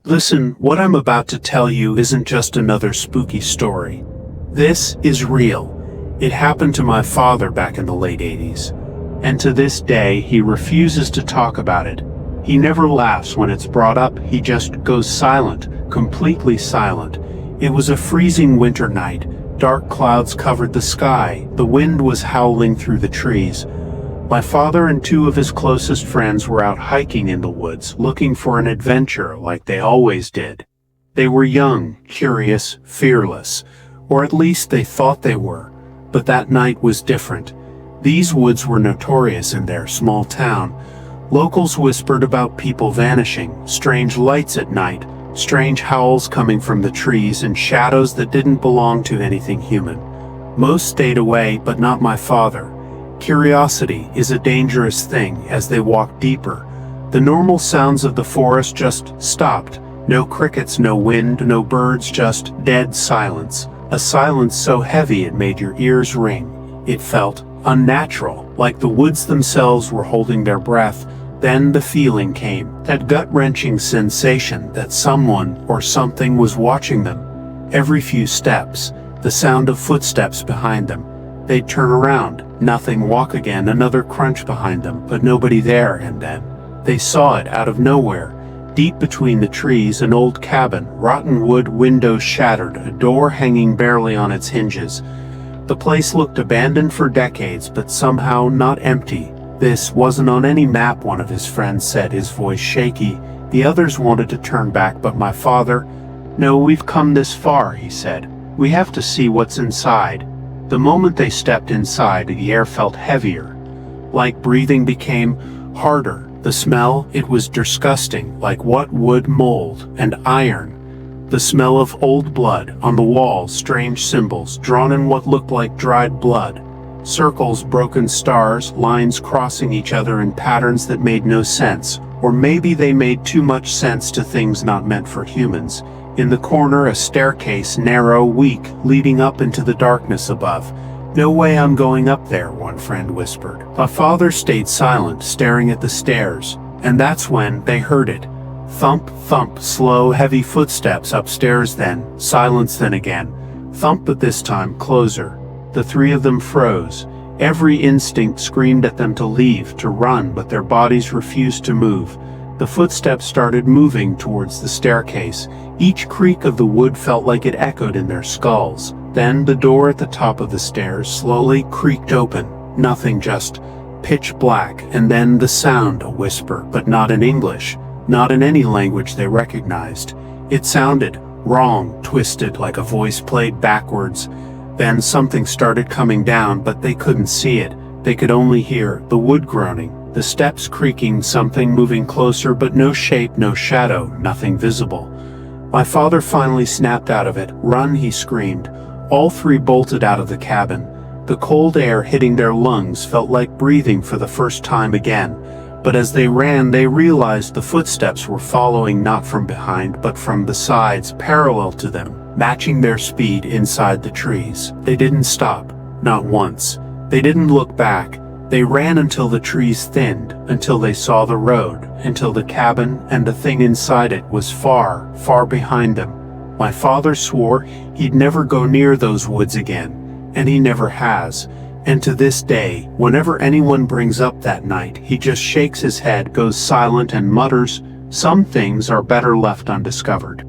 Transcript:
Listen, what I'm about to tell you isn't just another spooky story. This is real. It happened to my father back in the late 80s. And to this day, he refuses to talk about it. He never laughs when it's brought up, he just goes silent, completely silent. It was a freezing winter night. Dark clouds covered the sky. The wind was howling through the trees. My father and two of his closest friends were out hiking in the woods, looking for an adventure like they always did. They were young, curious, fearless, or at least they thought they were. But that night was different. These woods were notorious in their small town. Locals whispered about people vanishing, strange lights at night, strange howls coming from the trees, and shadows that didn't belong to anything human. Most stayed away, but not my father. Curiosity is a dangerous thing. As they walked deeper, the normal sounds of the forest just stopped. No crickets, no wind, no birds, just dead silence. A silence so heavy it made your ears ring. It felt unnatural, like the woods themselves were holding their breath. Then the feeling came, that gut-wrenching sensation that someone or something was watching them. Every few steps, the sound of footsteps behind them. They'd turn around, nothing, walk again, another crunch behind them, but nobody there, and then they saw it out of nowhere. Deep between the trees, an old cabin, rotten wood, windows shattered, a door hanging barely on its hinges. The place looked abandoned for decades, but somehow not empty. This wasn't on any map, one of his friends said, his voice shaky. The others wanted to turn back, but my father, "No, we've come this far," he said. "We have to see what's inside." The moment they stepped inside, the air felt heavier. Like breathing became harder. The smell, it was disgusting, like what wood, mold, and iron. The smell of old blood on the walls, strange symbols, drawn in what looked like dried blood. Circles, broken stars, lines crossing each other in patterns that made no sense. Or maybe they made too much sense to things not meant for humans. In the corner, a staircase, narrow, weak, leading up into the darkness above. "No way I'm going up there," one friend whispered. My father stayed silent, staring at the stairs. And that's when they heard it. Thump, thump, slow, heavy footsteps upstairs, then silence, then again. Thump, but this time closer. The three of them froze. Every instinct screamed at them to leave, to run, but their bodies refused to move. The footsteps started moving towards the staircase. Each creak of the wood felt like it echoed in their skulls. Then the door at the top of the stairs slowly creaked open. Nothing, just pitch black. And then the sound, a whisper, but not in English, not in any language they recognized. It sounded wrong, twisted, like a voice played backwards. Then something started coming down, but they couldn't see it. They could only hear the wood groaning, the steps creaking, something moving closer, but no shape, no shadow, nothing visible. My father finally snapped out of it. "Run," he screamed. All three bolted out of the cabin. The cold air hitting their lungs felt like breathing for the first time again. But as they ran, they realized the footsteps were following not from behind, but from the sides, parallel to them, matching their speed inside the trees. They didn't stop, not once. They didn't look back. They ran until the trees thinned, until they saw the road, until the cabin and the thing inside it was far, far behind them. My father swore he'd never go near those woods again, and he never has. And to this day, whenever anyone brings up that night, he just shakes his head, goes silent, and mutters, "Some things are better left undiscovered."